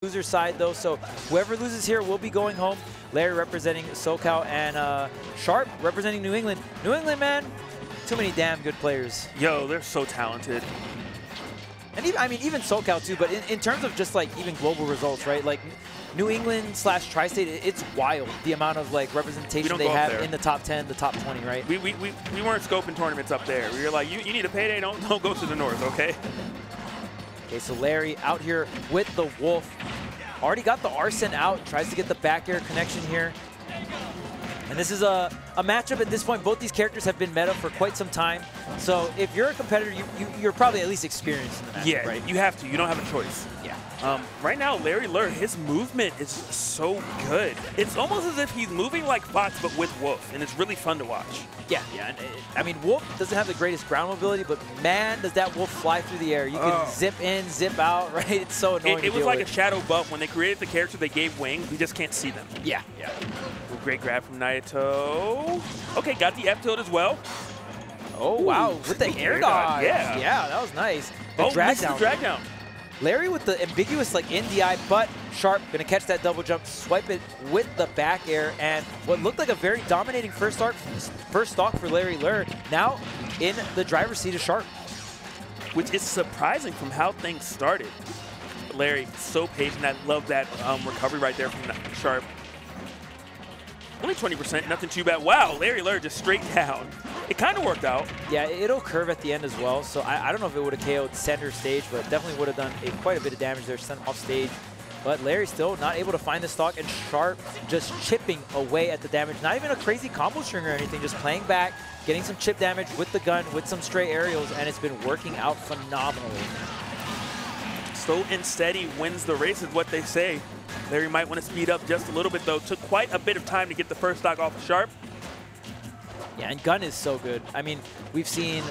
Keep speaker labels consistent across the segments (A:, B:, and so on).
A: loser side though, so whoever loses here will be going home. Larry representing SoCal and Sharp representing New England. New England, man, too many damn good players.
B: Yo, they're so talented.
A: And even, I mean, even SoCal too, but in terms of just like even global results, right? Like New England / Tri-State, it's wild the amount of like representation they have in the top 10, the top 20, right?
B: We weren't scoping tournaments up there. We were like, you need a payday, don't go to the north, okay?
A: Okay, so Larry out here with the Wolf. Already got the Arsene out, tries to get the back air connection here. And this is a matchup at this point. Both these characters have been meta for quite some time. So if you're a competitor, you're probably at least experienced in the matchup,
B: yeah,
A: right?
B: You have to. You don't have a choice.
A: Yeah.
B: Right now, Larry Lurr, his movement is so good. It's almost as if he's moving like Fox, but with Wolf, and it's really fun to watch.
A: Yeah, yeah. And I mean, Wolf doesn't have the greatest ground mobility, but man, does that Wolf fly through the air. You can zip in, zip out, right? It's so annoying.
B: It was like a shadow buff. When they created the character, they gave wings. We just can't see them.
A: Yeah, yeah.
B: Ooh, great grab from Naito. Okay, got the F tilt as well.
A: Oh, wow. With the air dodge.
B: Yeah.
A: Yeah, that was nice.
B: The drag down.
A: Larry with the ambiguous like NDI, but Sharp gonna catch that double jump, swipe it with the back air, and what looked like a very dominating first stock for Larry Lurr. Now in the driver's seat is Sharp.
B: Which is surprising from how things started. Larry, so patient. I love that recovery right there from Sharp. Only 20%, nothing too bad. Wow, Larry Lurr just straight down. It kind of worked out.
A: Yeah, it'll curve at the end as well, so I don't know if it would have KO'd center stage, but definitely would have done quite a bit of damage there, sent off stage. But Larry still not able to find the stock, and Sharp just chipping away at the damage. Not even a crazy combo string or anything, just playing back, getting some chip damage with the gun, with some stray aerials, and it's been working out phenomenally.
B: Slow and steady wins the race is what they say. Larry might want to speed up just a little bit, though. Took quite a bit of time to get the first stock off of Sharp.
A: Yeah, and gun is so good. I mean, we've seen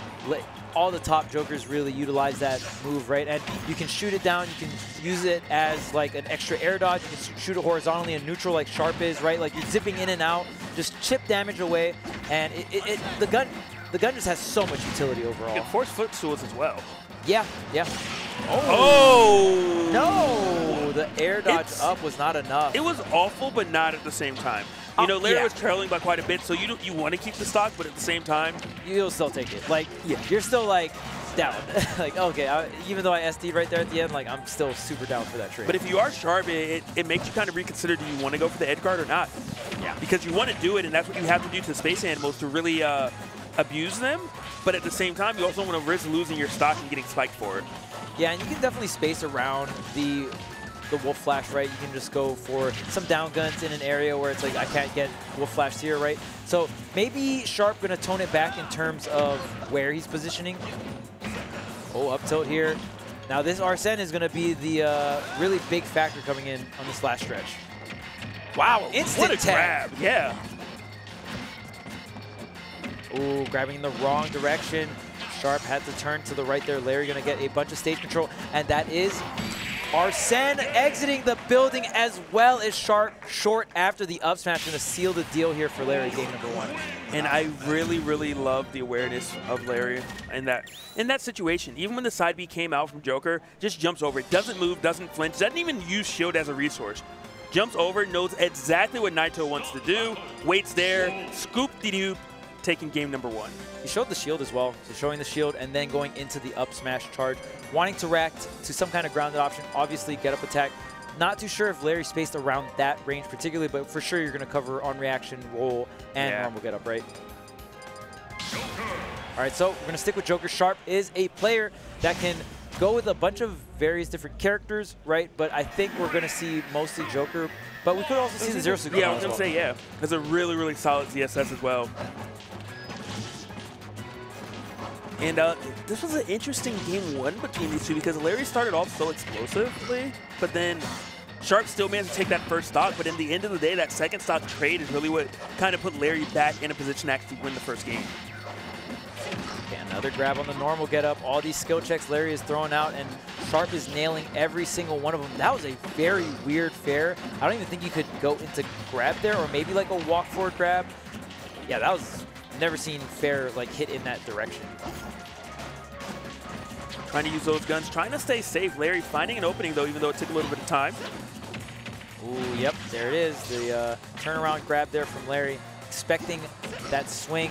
A: all the top jokers really utilize that move, right? And you can shoot it down, you can use it as like an extra air dodge, you can shoot it horizontally and neutral like Sharp is, right? Like you're zipping in and out, just chip damage away, and the gun just has so much utility overall.
B: You can force footstools as well.
A: Yeah, yeah.
B: Oh!
A: No! The air dodge up was not enough.
B: It was awful, but not at the same time. You know, Larry was trailing by quite a bit, so you want to keep the stock, but at the same time,
A: you'll still take it. Like, you're still like down. Like, okay, even though I SD'd right there at the end, like I'm still super down for that trade.
B: But if you are Sharp, it makes you kind of reconsider: do you want to go for the edge guard or not?
A: Yeah. Because
B: you want to do it, and that's what you have to do to space animals to really abuse them. But at the same time, you also want to risk losing your stock and getting spiked for it.
A: Yeah, and you can definitely space around the Wolf Flash, right? You can just go for some down guns in an area where it's like, I can't get Wolf Flash here, right? So maybe Sharp going to tone it back in terms of where he's positioning. Oh, up tilt here. Now this Arsene is going to be the really big factor coming in on this last stretch. Wow, instant
B: what a grab, yeah.
A: Ooh, grabbing in the wrong direction. Sharp had to turn to the right there. Larry going to get a bunch of stage control, and that is Arsene exiting the building as well as Sharp short after the up smash. Going to seal the deal here for Larry, game number 1.
B: And I really, really love the awareness of Larry in that situation. Even when the side B came out from Joker, just jumps over it, doesn't move, doesn't flinch, doesn't even use shield as a resource. Jumps over, knows exactly what Naito wants to do, waits there, scoop-de-doo, taking game number 1.
A: He showed the shield as well, so showing the shield and then going into the up smash charge, wanting to react to some kind of grounded option, obviously get up attack. Not too sure if Larry spaced around that range particularly, but for sure you're going to cover on reaction, roll, and normal get up, right? All right, so we're going to stick with Joker. Sharp is a player that can go with a bunch of various different characters, right? But I think we're going to see mostly Joker, but we could also see the Zero Suit.
B: Yeah, I was going to say, yeah. There's a really, really solid ZSS as well. And this was an interesting game 1 between these two because Larry started off so explosively, but then Sharp still managed to take that first stock. But in the end of the day, that second stock trade is really what kind of put Larry back in a position to actually win the first game.
A: Okay, another grab on the normal get up. All these skill checks Larry is throwing out, and Sharp is nailing every single one of them. That was a very weird fair. I don't even think you could go into grab there, or maybe like a walk forward grab. Yeah, that was never seen fair like hit in that direction.
B: Trying to use those guns, trying to stay safe. Larry finding an opening, though, even though it took a little bit of time.
A: Ooh, yep, there it is. The turnaround grab there from Larry. Expecting that swing.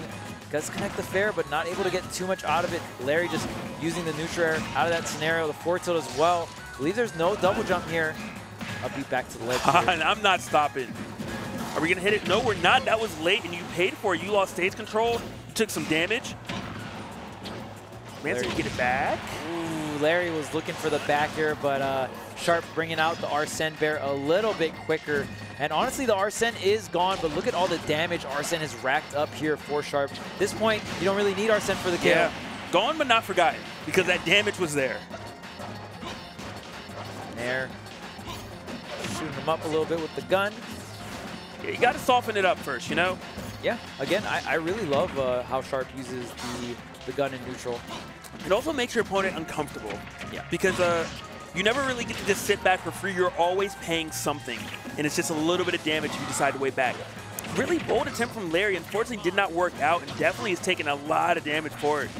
A: Does connect the fair, but not able to get too much out of it. Larry just using the neutral air out of that scenario. The forward tilt as well. I believe there's no double jump here. Up beat back to the ledge.
B: And I'm not stopping. Are we going to hit it? No, we're not. That was late, and you paid for it. You lost stage control. You took some damage. Man's going to get it back.
A: Ooh, Larry was looking for the back here, but Sharp bringing out the Arsene Bear a little bit quicker. And honestly, the Arsene is gone, but look at all the damage Arsene has racked up here for Sharp. At this point, you don't really need Arsene for the kill.
B: Yeah, gone but not forgotten, because that damage was there.
A: There. Shooting him up a little bit with the gun.
B: Yeah, you got to soften it up first, you know?
A: Yeah, again, I really love how Sharp uses the gun in neutral.
B: It also makes your opponent uncomfortable.
A: Yeah.
B: Because you never really get to just sit back for free. You're always paying something, and it's just a little bit of damage if you decide to wait back. Really bold attempt from Larry. Unfortunately, did not work out, and definitely has taken a lot of damage for it.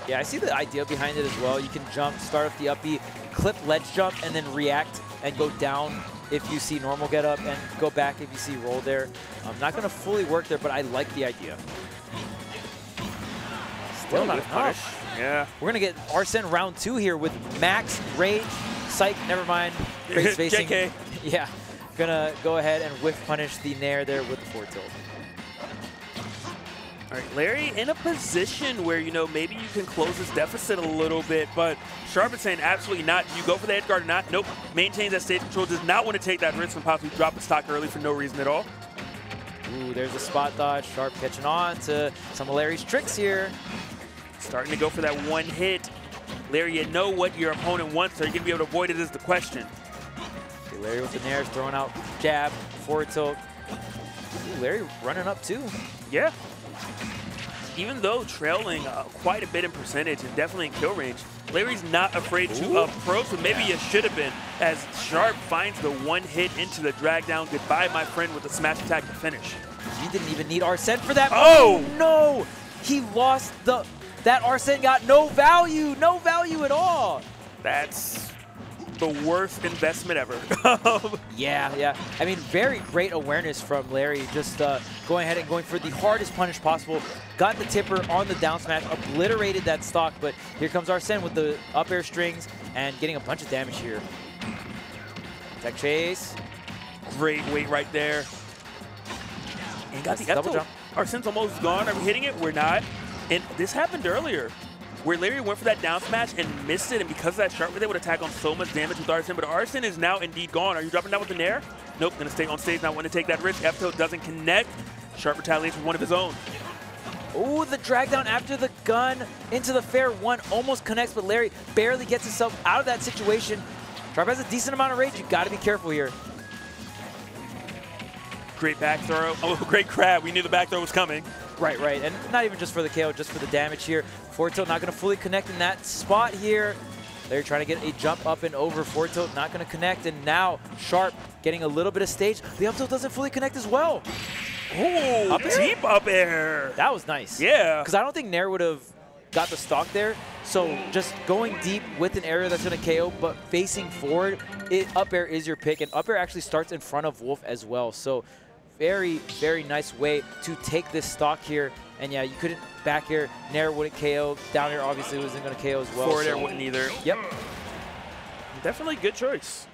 A: Yeah, I see the idea behind it as well. You can jump, start off the up B, clip ledge jump, and then react and go down if you see normal get up, and go back if you see roll there. Not going to fully work there, but I like the idea. Still not enough.
B: Yeah.
A: We're going to get Arsene round 2 here with max rage. Psych, never mind. Great spacing.
B: JK.
A: Yeah. Going to go ahead and whiff punish the Nair there with the forward tilt.
B: All right, Larry in a position where, you know, maybe you can close this deficit a little bit, but Sharp is saying absolutely not. Do you go for the edge guard or not? Nope. Maintains that stage control. Does not want to take that risk and possibly drop the stock early for no reason at all.
A: Ooh, there's a spot dodge. Sharp catching on to some of Larry's tricks here.
B: Starting to go for that one hit. Larry, you know what your opponent wants. Are you going to be able to avoid it is the question.
A: Okay, Larry with the Nairs throwing out jab, forward tilt. Ooh, Larry running up too.
B: Yeah. Even though trailing quite a bit in percentage and definitely in kill range, Larry's not afraid to approach, but maybe you should have been, as Sharp finds the one hit into the drag down. Goodbye, my friend, with a smash attack to finish.
A: He didn't even need Arsene for that.
B: Oh!
A: No! He lost the... That Arsene got no value at all.
B: That's the worst investment ever.
A: Yeah. I mean, very great awareness from Larry, just going ahead and going for the hardest punish possible. Got the tipper on the down smash, obliterated that stock, but here comes Arsene with the up air strings and getting a bunch of damage here. Tech chase.
B: Great weight right there. And got the double jump. Arsene's almost gone. Are we hitting it? We're not. And this happened earlier, where Larry went for that down smash and missed it, and because of that, Sharp was able to tack on so much damage with Arsene, but Arsene is now indeed gone. Are you dropping down with the Nair? Nope, gonna stay on stage, not wanting to take that risk. F-tilt doesn't connect. Sharp retaliates with one of his own.
A: Oh, the drag down after the gun into the fair one almost connects, but Larry barely gets himself out of that situation. Sharp has a decent amount of rage. You gotta be careful here.
B: Great back throw. Oh, great grab. We knew the back throw was coming.
A: Right. And not even just for the KO, just for the damage here. Forward tilt not going to fully connect in that spot here. They're trying to get a jump up and over. Forward tilt not going to connect. And now Sharp getting a little bit of stage. The up tilt doesn't fully connect as well.
B: Oh,
A: up
B: deep up air.
A: That was nice.
B: Yeah.
A: Because I don't think Nair would have got the stock there. So just going deep with an area that's going to KO, but facing forward, up air is your pick. And up air actually starts in front of Wolf as well. So very, very nice way to take this stock here. And yeah, you couldn't back air. Nair wouldn't KO. Down air obviously wasn't going to KO as well.
B: Forward air wouldn't either.
A: Yep.
B: Definitely good choice.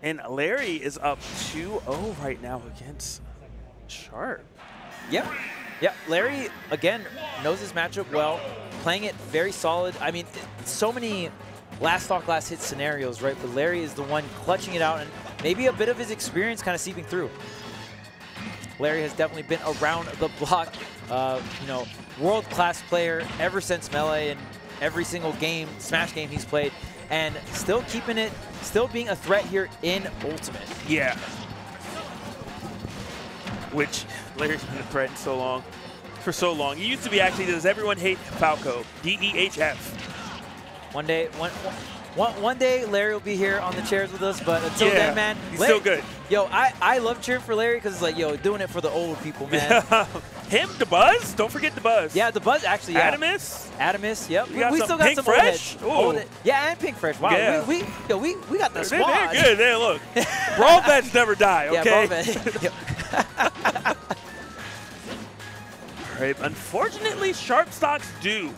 B: And Larry is up 2-0 right now against Sharp.
A: Yep. Larry, again, knows his matchup well. Playing it very solid. I mean, so many last stock, last hit scenarios, right? But Larry is the one clutching it out, and maybe a bit of his experience kind of seeping through. Larry has definitely been around the block, you know, world-class player ever since Melee and every single game, Smash game he's played, and still keeping it, still being a threat here in Ultimate.
B: Yeah. Which Larry's been a threat for so long. He used to be actually, does everyone hate Falco? DEHF.
A: One day, One day Larry will be here on the chairs with us, but until then, man,
B: he's still good.
A: Yo, I love cheering for Larry because it's like, yo, doing it for the old people, man.
B: Him, the Buzz. Don't forget the Buzz.
A: Yeah, the Buzz actually. Yeah.
B: Adamus,
A: yep.
B: We
A: still got
B: Pink
A: some
B: Fresh.
A: old heads. Yeah, and Pink Fresh. Wow,
B: yeah.
A: we got the squad.
B: They're good. They look. Brawl vets never die. Okay.
A: Yeah,
B: Right. Unfortunately, sharp stocks do.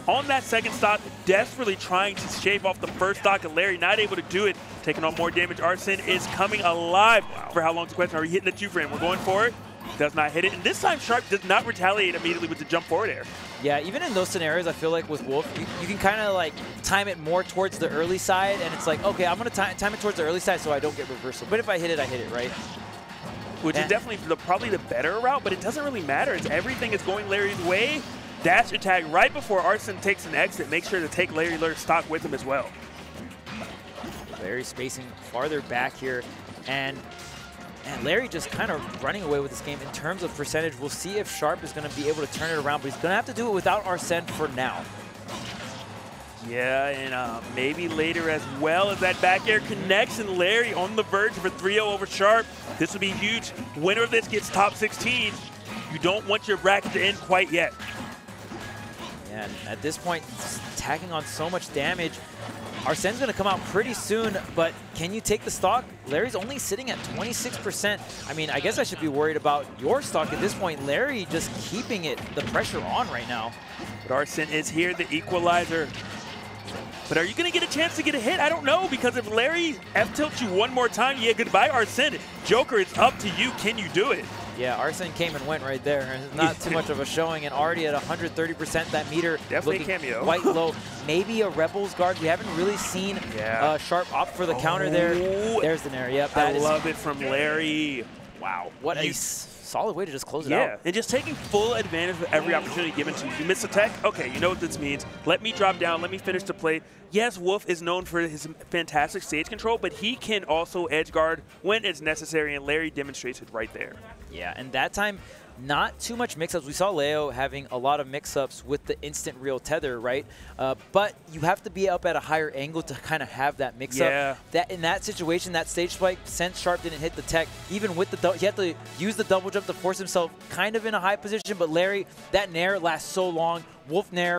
B: On that second stock, desperately trying to shave off the first stock, and Larry not able to do it, taking on more damage. Arsene is coming alive. For how long is the question? Are we hitting the 2-frame? We're going for it. Does not hit it. And this time, Sharp does not retaliate immediately with the jump forward air.
A: Yeah, even in those scenarios, I feel like with Wolf, you can kind of like time it more towards the early side, and it's like, okay, I'm going to time it towards the early side so I don't get reversal. But if I hit it, right?
B: Which is definitely probably the better route, but it doesn't really matter. It's everything is going Larry's way. Dash attack right before Arsene takes an exit. Make sure to take Larry Lurr's stock with him as well.
A: Larry spacing farther back here, and Larry just kind of running away with this game in terms of percentage. We'll see if Sharp is going to be able to turn it around, but he's going to have to do it without Arsene for now.
B: Yeah, and maybe later as well as that back air connects, and Larry on the verge for 3-0 over Sharp. This would be huge. Winner of this gets top 16. You don't want your bracket to end quite yet.
A: Yeah, and at this point, tacking on so much damage. Arsene's going to come out pretty soon, but can you take the stock? Larry's only sitting at 26%. I mean, I guess I should be worried about your stock at this point. Larry just keeping the pressure on right now.
B: But Arsene is here, the equalizer. But are you going to get a chance to get a hit? I don't know, because if Larry F-tilts you one more time, yeah, goodbye, Arsene. Joker, it's up to you. Can you do it?
A: Yeah, Arsene came and went right there. Not too much of a showing, and already at 130%, that meter
B: definitely
A: looking
B: a cameo.
A: Quite low. Maybe a Rebels guard. We haven't really seen Sharp opt for the counter there. There's the nair. Yep,
B: I love it from Larry.
A: Wow, what a solid way to just close it out.
B: Yeah, and just taking full advantage of every opportunity given to you. You miss a tech? Okay, you know what this means. Let me drop down. Let me finish the play. Yes, Wolf is known for his fantastic stage control, but he can also edge guard when it's necessary, and Larry demonstrates it right there.
A: Yeah, and that time, not too much mix-ups. We saw Leo having a lot of mix-ups with the instant real tether, right? But you have to be up at a higher angle to kind of have that mix-up.
B: Yeah.
A: In that situation, that stage spike, since Sharp didn't hit the tech, even with the he had to use the double jump to force himself kind of in a high position. But Larry, that nair lasts so long. Wolf nair